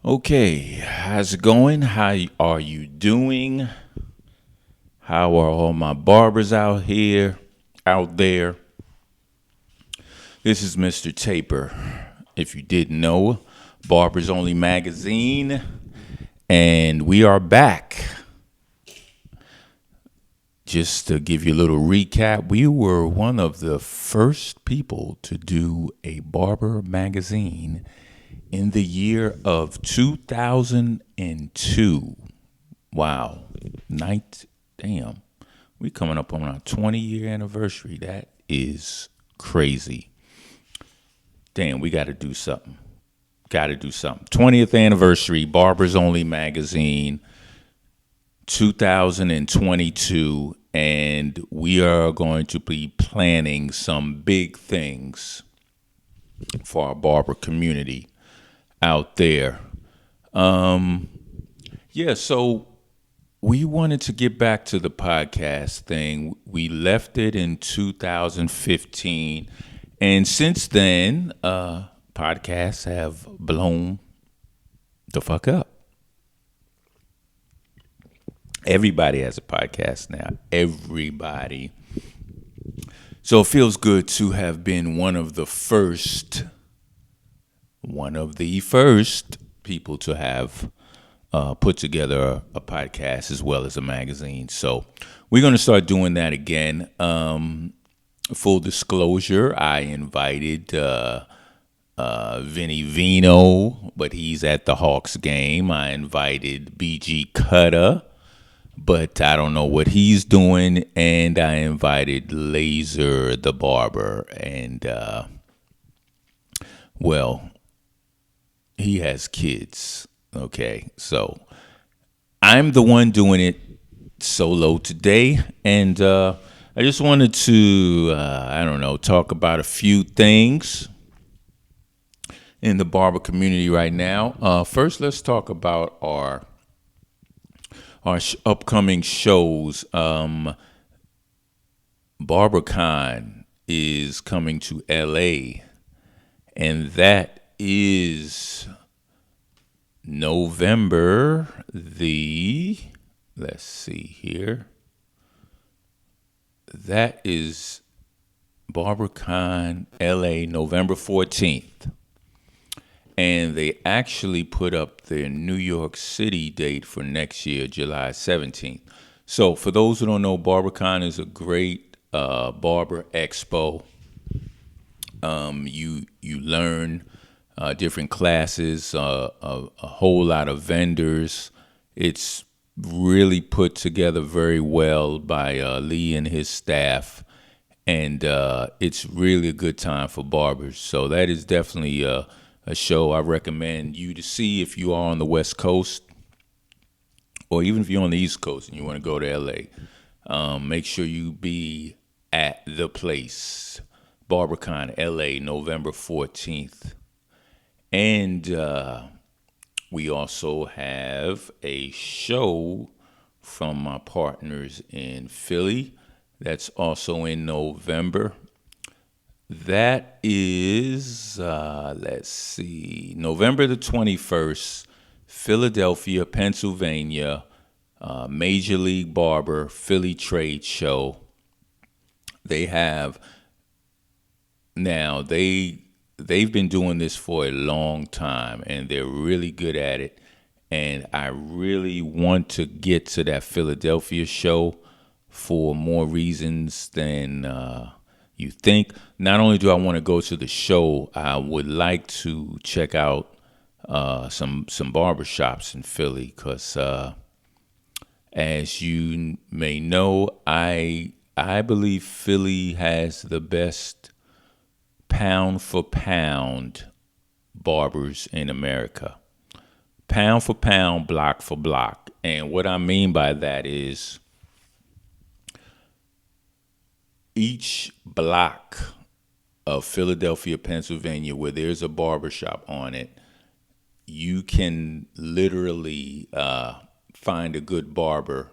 Okay, how's it going? How are you doing? How are all my barbers out there? This is Mr. Taper. If you didn't know, Barbers Only Magazine, and we are back. Just to give you a little recap, we were one of the first people to do a barber magazine in the year of 2002. Wow. Damn. We coming up on our 20-year anniversary. That is crazy. Damn, we got to do something. 20th anniversary, Barbers Only Magazine, 2022, and we are going to be planning some big things for our barber community out there. So we wanted to get back to the podcast thing. We left it in 2015, and since then, podcasts have blown the fuck up. Everybody has a podcast now. Everybody. So it feels good to have been one of the first people to have put together a podcast as well as a magazine. So we're going to start doing that again. Full disclosure, I invited Vinny Vino, but he's at the Hawks game. I invited BG Cutter, but I don't know what he's doing. And I invited Laser the Barber. And, he has kids. Okay, so I'm the one doing it solo today. And I just wanted to, talk about a few things in the barber community right now. First, let's talk about our upcoming shows. BarberCon is coming to LA, and that is November let's see here. That is BarberCon LA, November 14th. And they actually put up their New York City date for next year, July 17th. So for those who don't know, BarberCon is a great barber expo. You learn different classes, a whole lot of vendors. It's really put together very well by Lee and his staff. And it's really a good time for barbers. So that is definitely a show I recommend you to see if you are on the West Coast, or even if you're on the East Coast and you want to go to LA. Make sure you be at the place, BarberCon LA, November 14th. And we also have a show from my partners in Philly that's also in November. That is, November the 21st, Philadelphia, Pennsylvania, Major League Barber Philly Trade Show. They've been doing this for a long time, and they're really good at it. And I really want to get to that Philadelphia show for more reasons than you think. Not only do I want to go to the show, I would like to check out some barbershops in Philly, because as you may know, I believe Philly has the best pound for pound barbers in America. Pound for pound, block for block. And what I mean by that is each block of Philadelphia, Pennsylvania, where there's a barbershop on it, you can literally find a good barber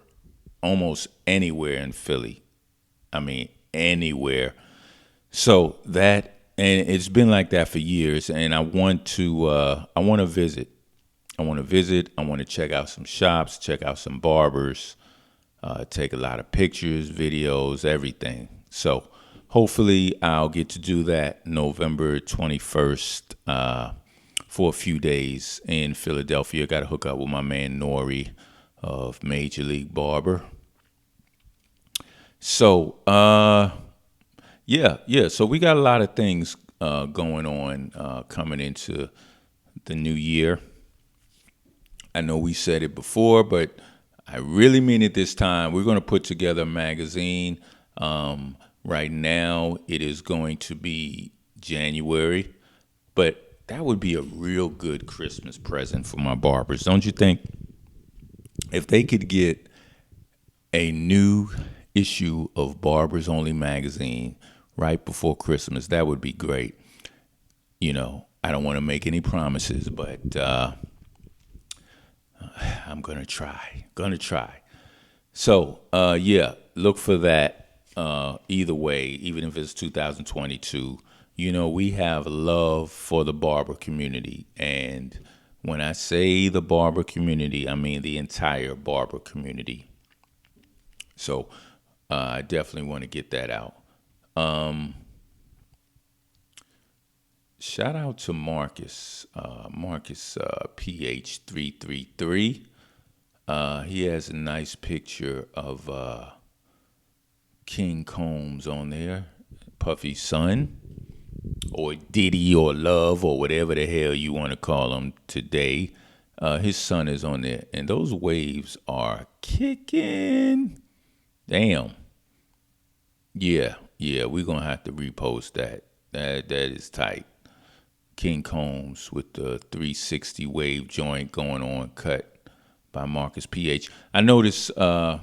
almost anywhere in Philly. I mean, anywhere. So that, and it's been like that for years, and I want to visit. I want to visit. I want to check out some shops, check out some barbers, take a lot of pictures, videos, everything. So hopefully I'll get to do that November 21st for a few days in Philadelphia. Got to hook up with my man Nori of Major League Barber. So, yeah. So we got a lot of things going on coming into the new year. I know we said it before, but I really mean it this time. We're going to put together a magazine. Right now, it is going to be January, but that would be a real good Christmas present for my barbers, don't you think? If they could get a new issue of Barbers Only magazine right before Christmas, that would be great. I don't want to make any promises, but I'm gonna try. So, yeah, look for that. Either way, even if it's 2022, we have love for the barber community, and when I say the barber community, I mean the entire barber community. So, I definitely want to get that out. Shout out to Marcus, PH333. He has a nice picture of King Combs on there, Puffy's son, or Diddy, or Love, or whatever the hell you want to call him today. His son is on there, and those waves are kicking. Damn. Yeah, we're going to have to repost that. That is tight. King Combs with the 360 wave joint going on, cut by Marcus PH. I notice, a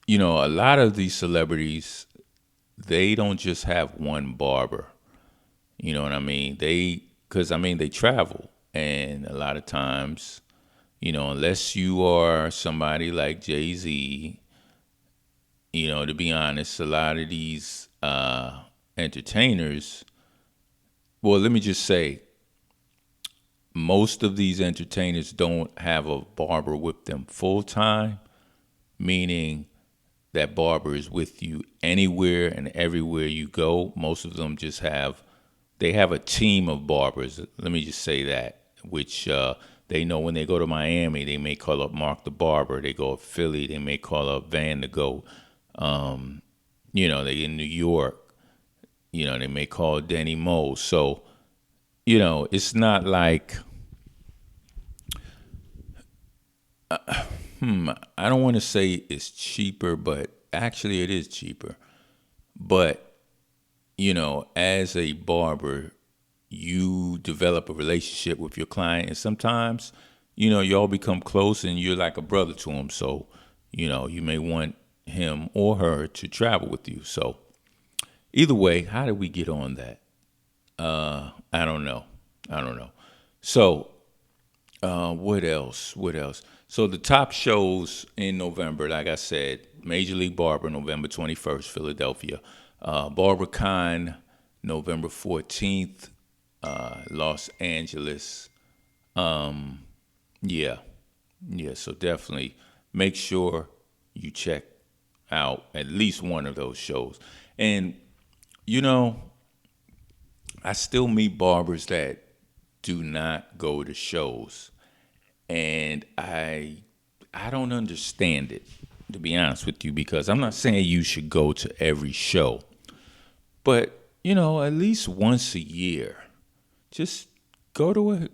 lot of these celebrities, they don't just have one barber. You know what I mean? They travel. And a lot of times, unless you are somebody like Jay-Z, to be honest, a lot of these entertainers, well, let me just say, most of these entertainers don't have a barber with them full time, meaning that barber is with you anywhere and everywhere you go. Most of them they have a team of barbers. Let me just say that, which they know when they go to Miami, they may call up Mark the Barber. They go to Philly, they may call up Van to go. They in New York. They may call Denny Moe. So, it's not like, I don't want to say it's cheaper, but actually it is cheaper. But, as a barber, you develop a relationship with your client, and sometimes, y'all become close and you're like a brother to him. So, you may want him or her to travel with you. So, either way, how did we get on that? I don't know. So, what else? So the top shows in November, like I said, Major League Barber, November 21st, Philadelphia. BarberCon, November 14th, Los Angeles. Yeah. So definitely make sure you check out at least one of those shows. And I still meet barbers that do not go to shows, and I don't understand it, to be honest with you, because I'm not saying you should go to every show, but at least once a year, just go to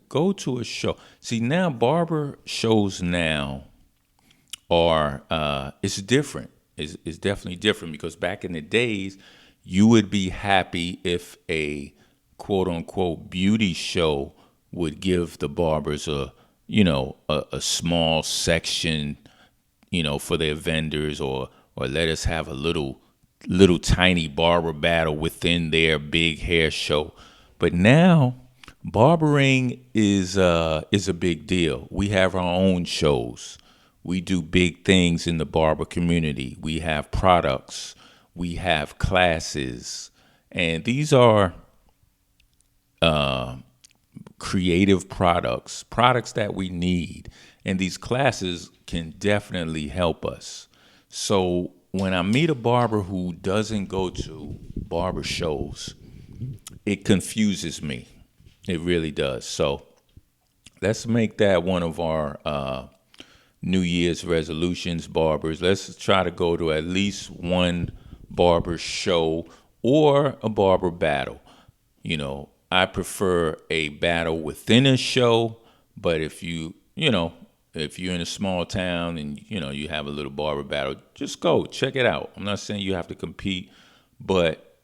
a show. See, now barber shows now are it's different. It's definitely different, because back in the days, you would be happy if a quote unquote beauty show would give the barbers a small section, for their vendors, or let us have a little tiny barber battle within their big hair show. But now barbering is a big deal. We have our own shows. We do big things in the barber community. We have products. We have classes. And these are creative products that we need. And these classes can definitely help us. So when I meet a barber who doesn't go to barber shows, it confuses me. It really does. So let's make that one of our New Year's resolutions, barbers. Let's try to go to at least one barber show or a barber battle. I prefer a battle within a show, but if you're in a small town and, you have a little barber battle, just go check it out. I'm not saying you have to compete, but,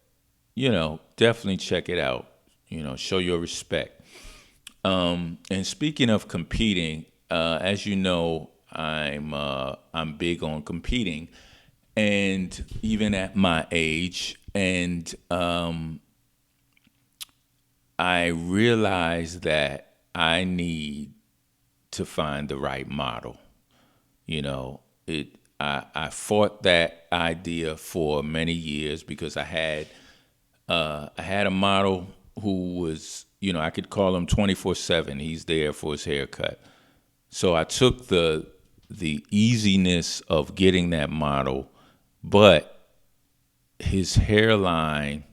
definitely check it out. Show your respect. And speaking of competing, as you know, I'm big on competing, and even at my age, and I realized that I need to find the right model. I fought that idea for many years because I had a model who was, I could call him 24/7. He's there for his haircut. So I took the easiness of getting that model, but his hairline,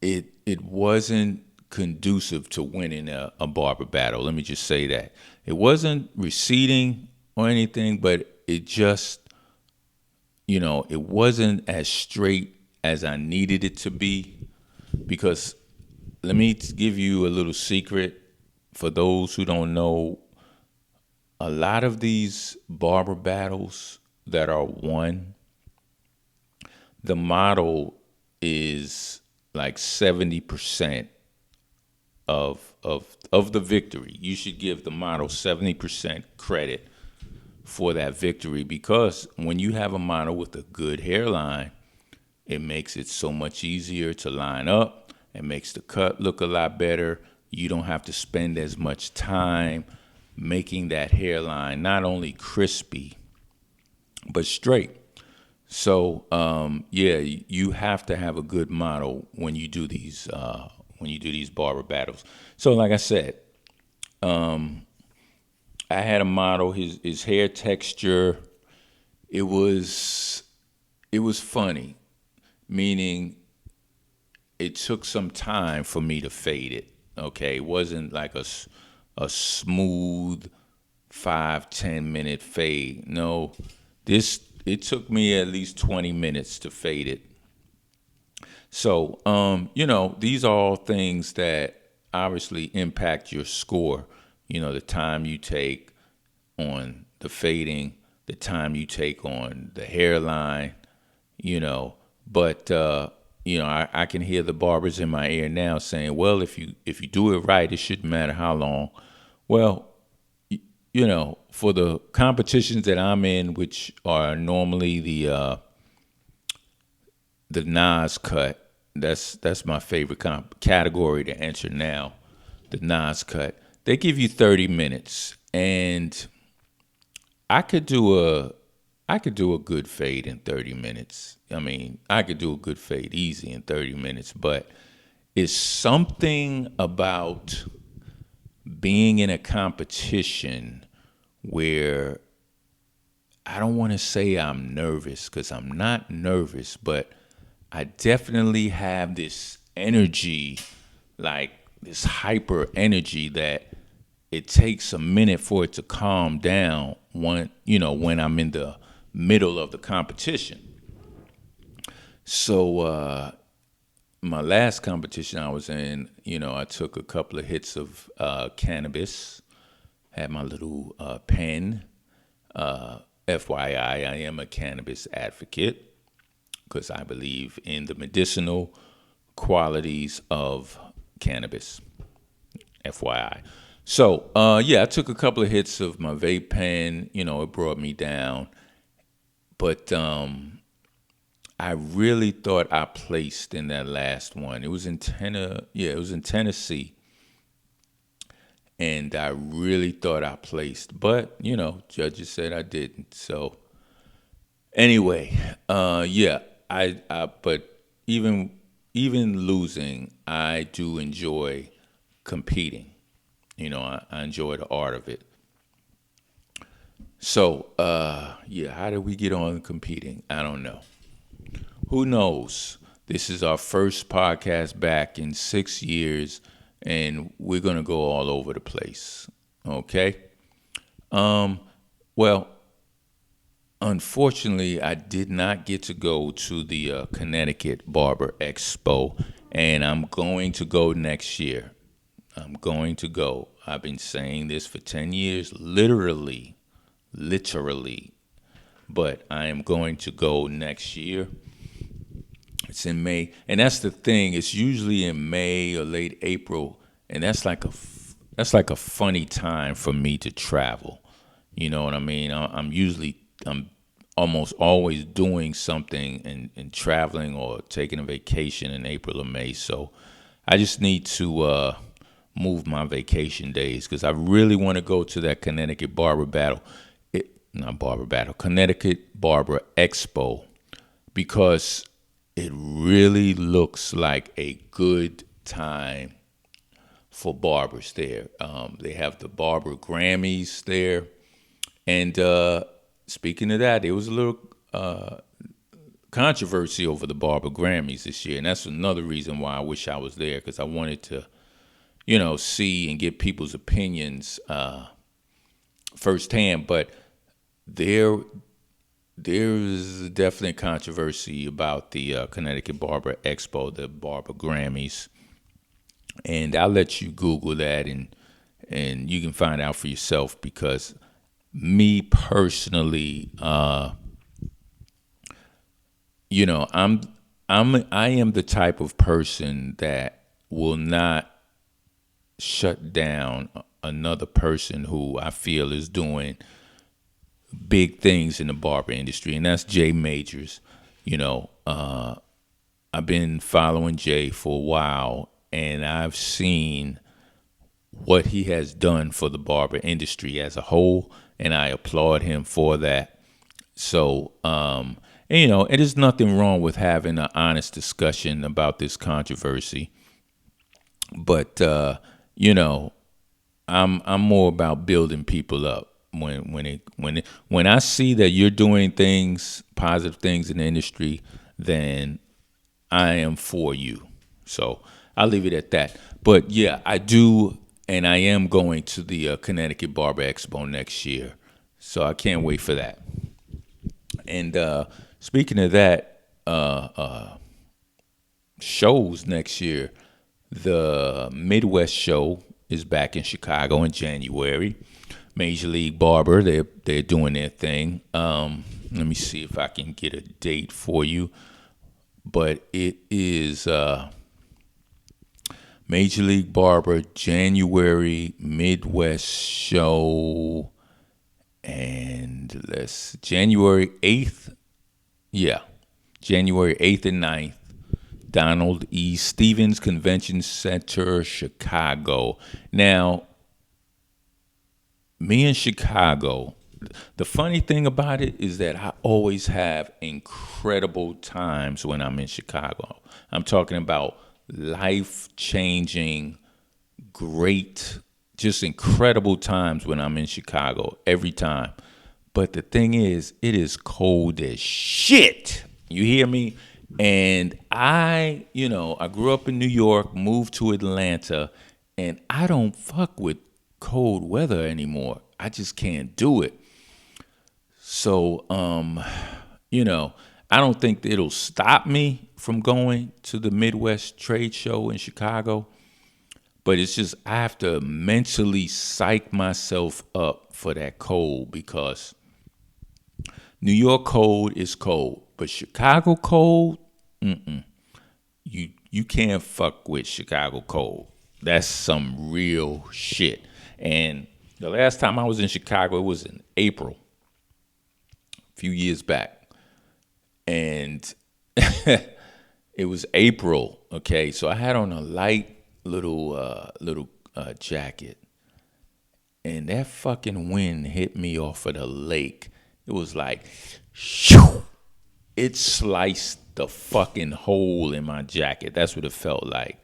it wasn't conducive to winning a barber battle. Let me just say that. It wasn't receding or anything, but it just, it wasn't as straight as I needed it to be. Because let me give you a little secret for those who don't know. A lot of these barber battles that are won, the model is like 70% of the victory. You should give the model 70% credit for that victory, because when you have a model with a good hairline, it makes it so much easier to line up. It makes the cut look a lot better. You don't have to spend as much time making that hairline not only crispy, but straight. So, you have to have a good model when you do these barber battles. So, like I said, I had a model. His hair texture, it was funny, meaning it took some time for me to fade it. Okay, it wasn't like a smooth 5-10 minute fade. No, it took me at least 20 minutes to fade it. So, these are all things that obviously impact your score. The time you take on the fading, the time you take on the hairline, but I can hear the barbers in my ear now saying, well, if you do it right, it shouldn't matter how long. Well, for the competitions that I'm in, which are normally the Nas cut, that's my favorite category to enter now, the Nas cut. They give you 30 minutes, and I could do a good fade in 30 minutes. I mean, I could do a good fade easy in 30 minutes, but it's something about being in a competition where I don't want to say I'm nervous, because I'm not nervous, but I definitely have this energy, like this hyper energy, that it takes a minute for it to calm down when I'm in the middle of the competition. So my last competition I was in, I took a couple of hits of cannabis, had my little pen. FYI, I am a cannabis advocate because I believe in the medicinal qualities of cannabis. FYI. So, I took a couple of hits of my vape pen. It brought me down. But I really thought I placed in that last one. It was in Tennessee. And I really thought I placed. But, judges said I didn't. So, anyway, but even losing, I do enjoy competing. I enjoy the art of it. So, how did we get on competing? I don't know. Who knows? This is our first podcast back in 6 years, and we're going to go all over the place. Okay? Well, unfortunately, I did not get to go to the Connecticut Barber Expo, and I'm going to go next year. I'm going to go. I've been saying this for 10 years, literally, but I am going to go next year. It's in May, and that's the thing. It's usually in May or late April, and that's like a funny time for me to travel. You know what I mean? I'm almost always doing something and traveling or taking a vacation in April or May. So I just need to move my vacation days because I really want to go to that Connecticut Barber Battle. Connecticut Barber Expo, because it really looks like a good time for barbers there. They have the Barber Grammys there. And speaking of that, there was a little controversy over the Barber Grammys this year. And that's another reason why I wish I was there, because I wanted to, see and get people's opinions firsthand. But there's definitely controversy about the Connecticut Barber Expo, the Barber Grammys. And I'll let you Google that and you can find out for yourself, because me personally, I am the type of person that will not shut down another person who I feel is doing big things in the barber industry, and that's Jay Majors. I've been following Jay for a while, and I've seen what he has done for the barber industry as a whole, and I applaud him for that. So, it is nothing wrong with having an honest discussion about this controversy, but I'm more about building people up. When I see that you're doing positive things in the industry, then I am for you. So I'll leave it at that. But yeah, I do, and I am going to the Connecticut Barber Expo next year. So I can't wait for that. And speaking of that, shows next year, the Midwest show is back in Chicago in January. Major League Barber, they're doing their thing. Let me see if I can get a date for you. But it is Major League Barber January Midwest show, and January 8th. Yeah, January 8th and 9th. Donald E. Stevens Convention Center, Chicago. Now, me in Chicago, the funny thing about it is that I always have incredible times when I'm in Chicago. I'm talking about life-changing, great, just incredible times when I'm in Chicago every time. But the thing is, it is cold as shit. You hear me? And I grew up in New York, moved to Atlanta, and I don't fuck with cold weather anymore. I just can't do it. So, I don't think that it'll stop me from going to the Midwest Trade Show in Chicago. But it's just I have to mentally psych myself up for that cold, because New York cold is cold, but Chicago cold, you can't fuck with Chicago cold. That's some real shit. And the last time I was in Chicago, it was in April, a few years back. And it was April, okay? So I had on a light little jacket. And that fucking wind hit me off of the lake. It was like, shoo! It sliced the fucking hole in my jacket. That's what it felt like.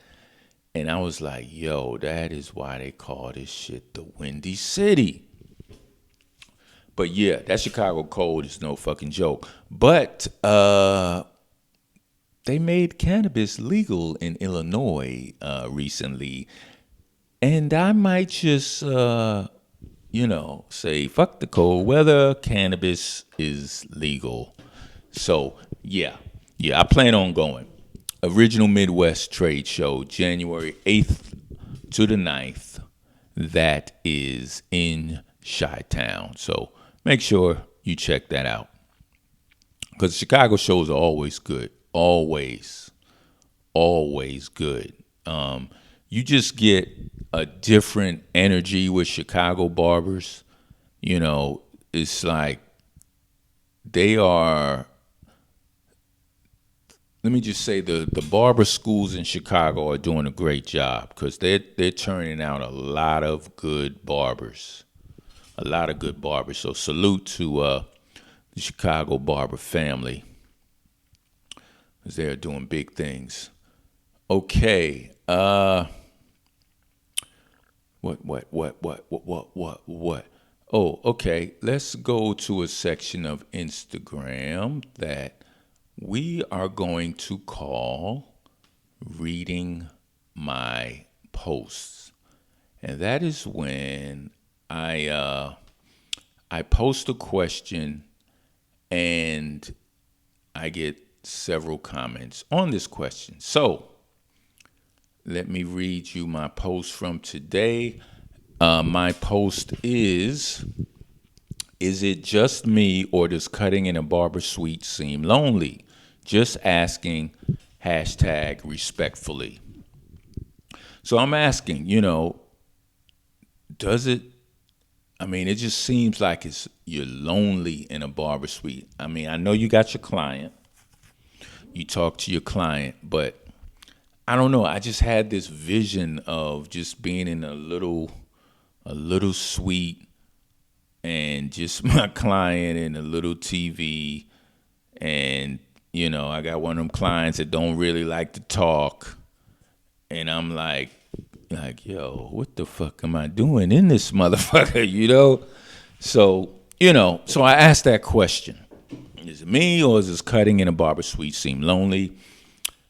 And I was like, yo, that is why they call this shit the Windy City. But yeah, that Chicago cold is no fucking joke. But they made cannabis legal in Illinois recently. And I might just, say, fuck the cold weather, cannabis is legal. So, yeah, I plan on going. Original Midwest Trade Show, January 8th to the 9th. That is in Chi-Town. So make sure you check that out. Because Chicago shows are always good. Always good. You just get a different energy with Chicago barbers. It's like they are, let me just say the barber schools in Chicago are doing a great job because they're turning out a lot of good barbers. So salute to the Chicago barber family because they're doing big things. Okay. What? Oh, okay. Let's go to a section of Instagram that we are going to call Reading My Posts. And that is when I post a question and I get several comments on this question. So let me read you my post from today. My post is it just me or does cutting in a barber suite seem lonely? Just asking, #respectfully. So I'm asking, does it, it just seems like you're lonely in a barber suite. I know you got your client, you talk to your client, but I don't know. I just had this vision of just being in a little suite and just my client and a little TV. And, I got one of them clients that don't really like to talk. And I'm like, yo, what the fuck am I doing in this motherfucker, So, so I asked that question. Is it me or is this cutting in a barber suite seem lonely?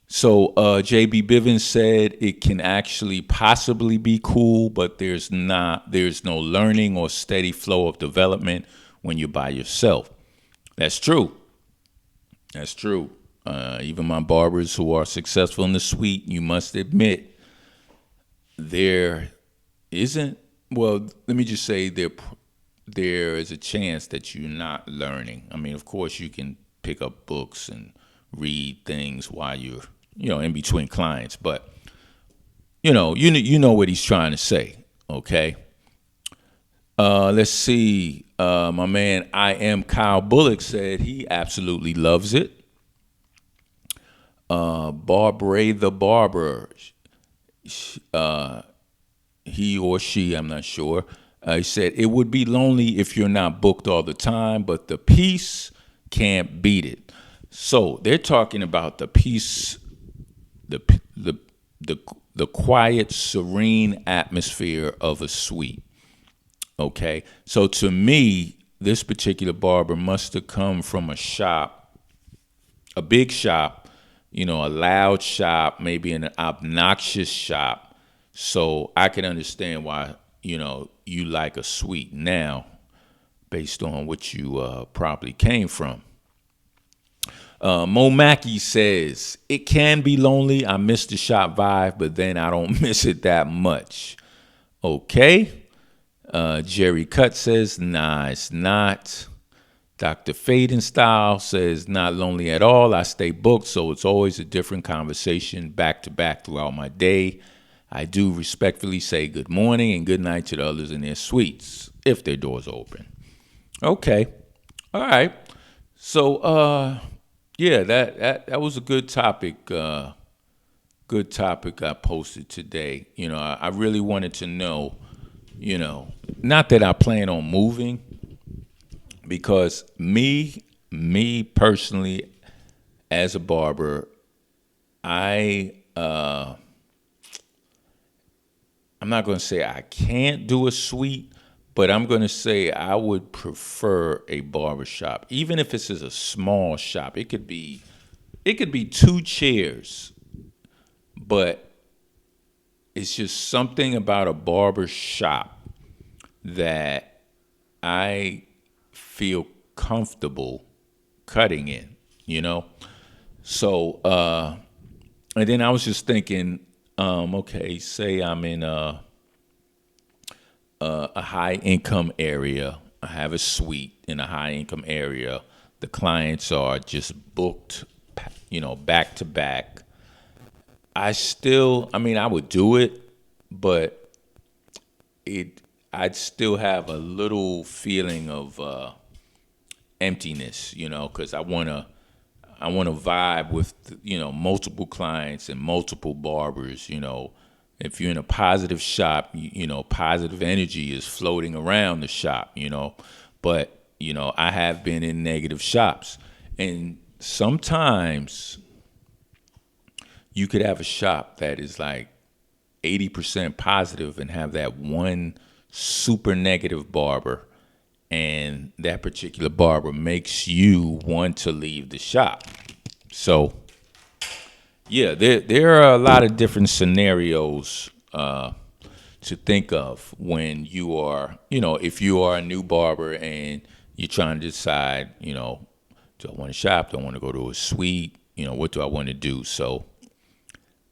So JB Bivens said it can actually possibly be cool, but there's no learning or steady flow of development when you're by yourself. That's true. Even my barbers who are successful in the suite, you must admit, there isn't, well, let me just say there is a chance that you're not learning. Of course, you can pick up books and read things while you're, in between clients, but you know what he's trying to say, okay? Let's see. My man, I Am Kyle Bullock said he absolutely loves it. Barbara the Barber, he or she, I'm not sure. He said it would be lonely if you're not booked all the time, but the peace can't beat it. So they're talking about the peace, the quiet, serene atmosphere of a suite. Okay, so to me, this particular barber must have come from a shop, a big shop, a loud shop, maybe an obnoxious shop. So I can understand why, you like a suite now based on what you probably came from. Mo Mackey says, it can be lonely. I miss the shop vibe, but then I don't miss it that much. Okay. Jerry Cutt says, nah, it's not. Dr. Faden Style says, not lonely at all. I stay booked, so it's always a different conversation back to back throughout my day. I do respectfully say good morning and good night to the others in their suites, if their doors are open. Okay. All right. So, yeah, that was a good topic. Good topic I posted today. I really wanted to know, not that I plan on moving, because me personally, as a barber, I I'm not going to say I can't do a suite, but I'm going to say I would prefer a barbershop, even if it's a small shop. It could be 2 chairs, but it's just something about a barber shop that I feel comfortable cutting in, So, and then I was just thinking, okay, say I'm in a high income area. I have a suite in a high income area. The clients are just booked, back to back. I would do it, but I'd still have a little feeling of emptiness, because I wanna vibe with multiple clients and multiple barbers. If you're in a positive shop, positive energy is floating around the shop. But I have been in negative shops, and sometimes you could have a shop that is like 80% positive and have that one super negative barber, and that particular barber makes you want to leave the shop. So, yeah, there are a lot of different scenarios to think of when you are, if you are a new barber and you're trying to decide, do I want to shop? Do I want to go to a suite? What do I want to do? So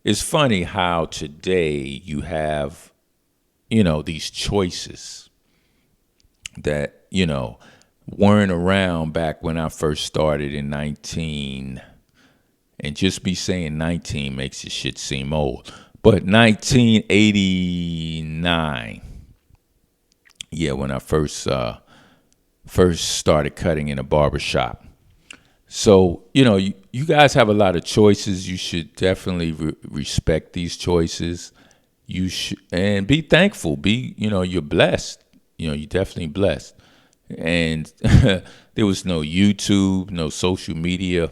it's funny how today you have, these choices that, weren't around back when I first started in 19, and just me saying 19 makes this shit seem old, but 1989, when I first started cutting in a barber shop. So, you guys have a lot of choices. You should definitely respect these choices. You should, and be thankful. You're blessed. You're definitely blessed. And there was no YouTube, no social media.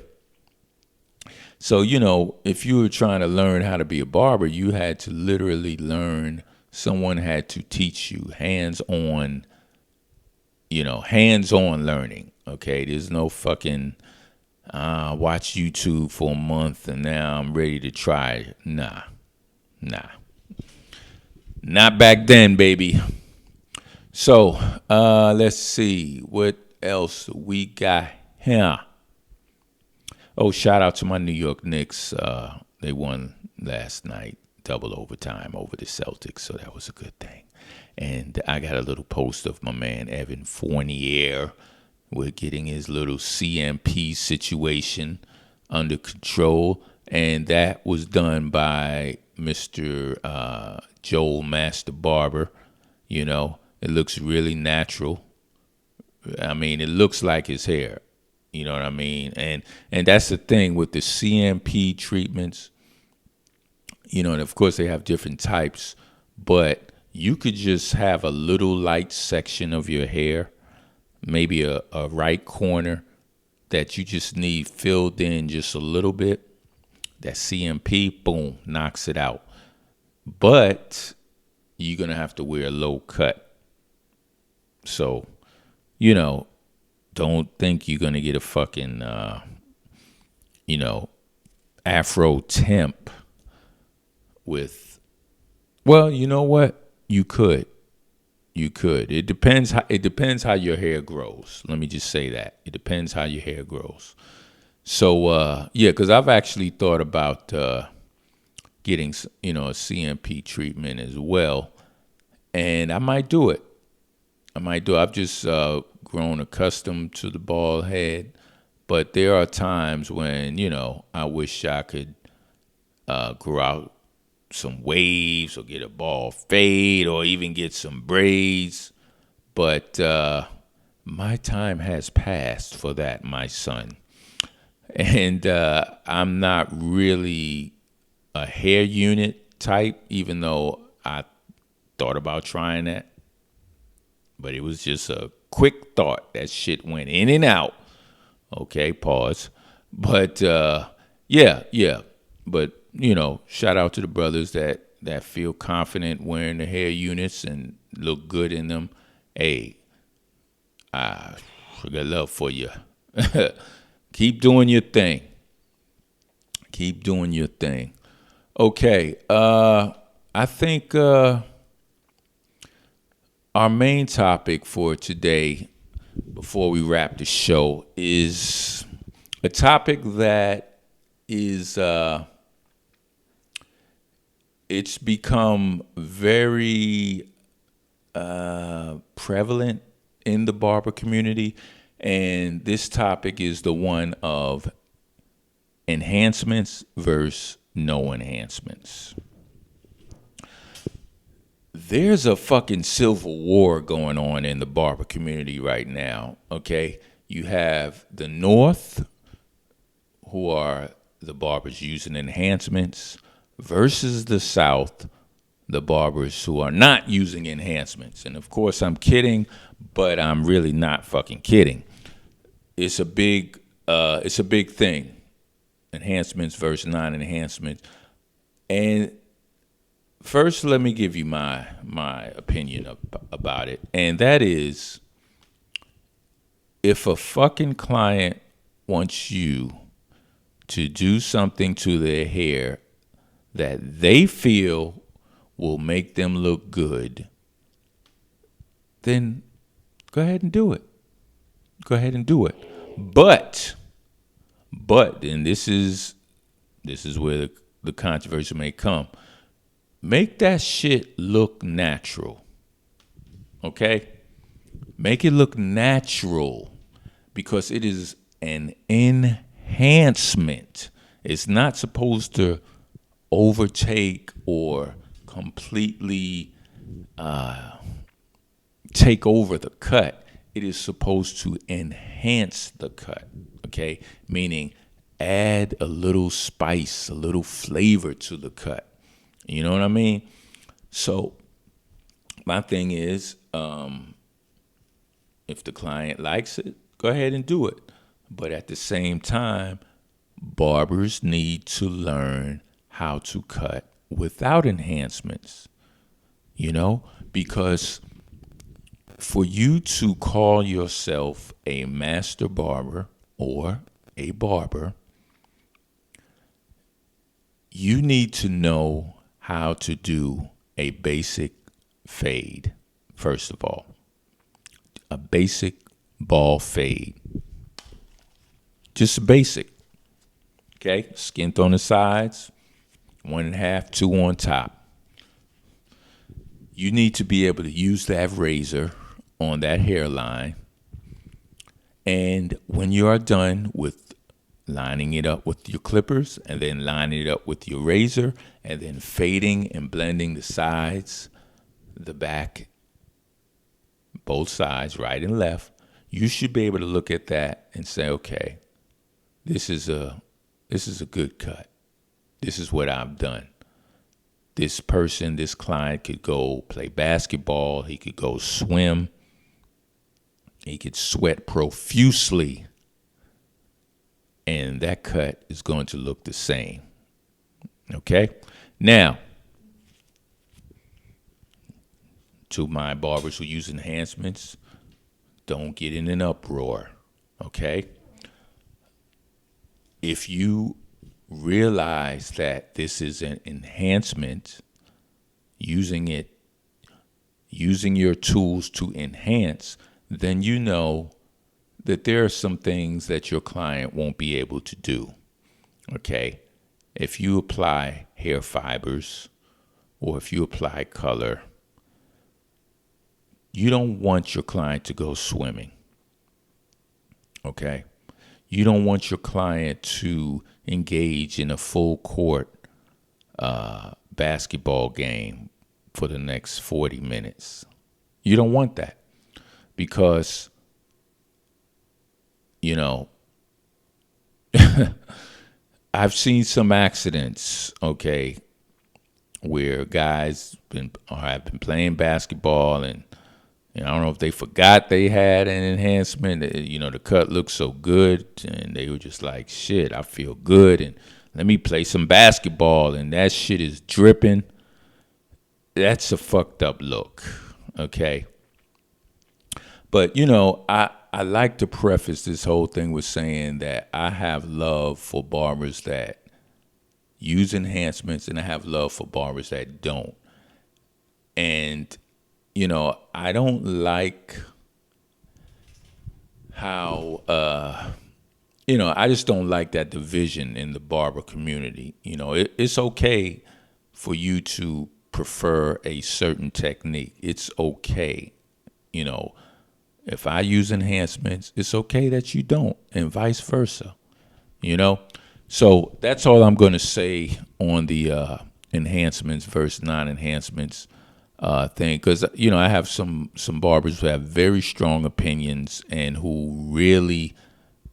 So, if you were trying to learn how to be a barber, you had to literally learn. Someone had to teach you hands-on learning. Okay, there's no fucking watch YouTube for a month and now I'm ready to try it. Nah. Not back then, baby. So, let's see. What else we got here? Oh, shout out to my New York Knicks. They won last night, double overtime over the Celtics, so that was a good thing. And I got a little post of my man Evan Fournier. We're getting his little CMP situation under control, and that was done by Mr. Joel Master Barber. It looks really natural. I mean, it looks like his hair. You know what I mean? And that's the thing with the CMP treatments. And of course they have different types, but you could just have a little light section of your hair, maybe a right corner that you just need filled in just a little bit. That CMP, boom, knocks it out. But you're going to have to wear a low cut. So, don't think you're going to get a fucking, Afro temp with, well, you know what? You could. It depends how your hair grows. Let me just say that. It depends how your hair grows. So, because I've actually thought about getting, a CMP treatment as well. And I might do it. I've just grown accustomed to the bald head. But there are times when, I wish I could grow out some waves or get a bald fade or even get some braids. But my time has passed for that, my son. And I'm not really a hair unit type, even though I thought about trying that. But it was just a quick thought. That shit went in and out. Okay, pause. But, yeah. But, shout out to the brothers that that feel confident wearing the hair units and look good in them, hey, I got love for you. Keep doing your thing. Keep doing your thing. Okay, I think our main topic for today, before we wrap the show, is a topic that is it's become very prevalent in the barber community, and this topic is the one of enhancements versus no enhancements. There's a fucking civil war going on in the barber community right now, okay? You have the North, who are the barbers using enhancements, versus the South, the barbers who are not using enhancements. And of course, I'm kidding, but I'm really not fucking kidding. It's a big thing. Enhancements versus non-enhancements. And first, let me give you my opinion about it. And that is, if a fucking client wants you to do something to their hair that they feel will make them look good, then go ahead and do it. Go ahead and do it. But, and this is where the controversy may come. Make that shit look natural. Okay? Make it look natural, because it is an enhancement. It's not supposed to overtake or completely take over the cut. It is supposed to enhance the cut, okay? Meaning add a little spice, a little flavor to the cut. You know what I mean? So my thing is, if the client likes it, go ahead and do it. But at the same time, barbers need to learn how to cut without enhancements, because for you to call yourself a master barber or a barber, you need to know how to do a basic fade, first of all. A basic ball fade. Just basic. Okay? Skint on the sides, 1.5, 2 on top. You need to be able to use that razor on that hairline. And when you are done with lining it up with your clippers and then lining it up with your razor and then fading and blending the sides, the back, both sides, right and left, you should be able to look at that and say, okay, this is a good cut. This is what I've done. This client could go play basketball. He could go swim. He could sweat profusely. And that cut is going to look the same. Okay? Now, to my barbers who use enhancements, don't get in an uproar. Okay? If you realize that this is an enhancement, using your tools to enhance, then you know that there are some things that your client won't be able to do. Okay? If you apply hair fibers or if you apply color, you don't want your client to go swimming. Okay? You don't want your client to engage in a full court basketball game for the next 40 minutes. You don't want that, because, I've seen some accidents, okay, where guys have been playing basketball and I don't know if they forgot they had an enhancement. The cut looked so good, and they were just like, shit, I feel good, and let me play some basketball, and that shit is dripping. that's a fucked up look. Okay. But, I like to preface this whole thing with saying that I have love for barbers that use enhancements, and I have love for barbers that don't. And, I don't like how, I just don't like that division in the barber community. It's okay for you to prefer a certain technique. It's okay. If I use enhancements, it's okay that you don't, and vice versa. So that's all I'm going to say on the enhancements versus non-enhancements thing, because I have some barbers who have very strong opinions and who really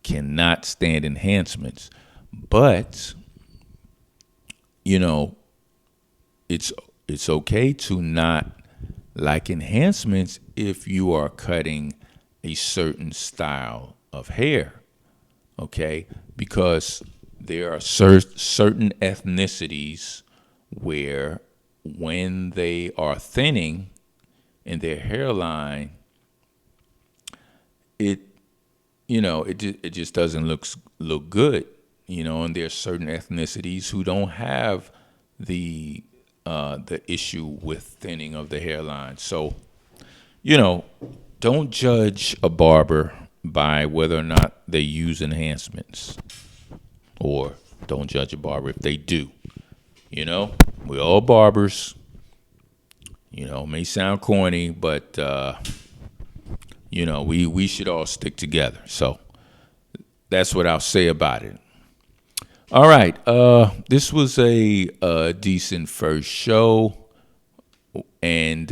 cannot stand enhancements. But it's okay to not like enhancements if you are cutting a certain style of hair, okay? Because there are certain ethnicities where when they are thinning in their hairline, it just doesn't look good, and there's certain ethnicities who don't have the issue with thinning of the hairline. So, don't judge a barber by whether or not they use enhancements, or don't judge a barber if they do. We're all barbers. May sound corny, but we should all stick together. So that's what I'll say about it. All right, this was a decent first show, and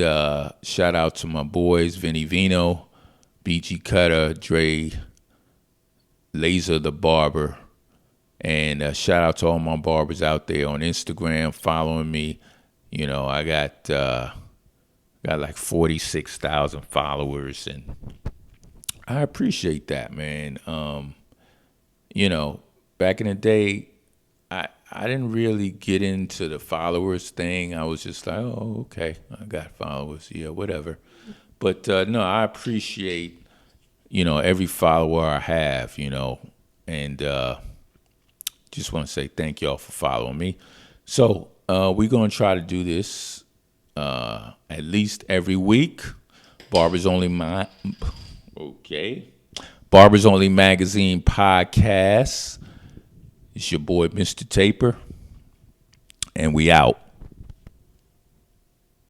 shout out to my boys Vinny Vino, BG Cutter, Dre, Laser the Barber, and shout out to all my barbers out there on Instagram following me. I got like 46,000 followers, and I appreciate that, man. Back in the day, I didn't really get into the followers thing. I was just like, oh, okay, I got followers, yeah, whatever. But no, I appreciate, every follower I have, and just want to say thank y'all for following me. So we're going to try to do this at least every week. Barbers Only Barbers Only Magazine Podcast. It's your boy, Mr. Taper, and we out.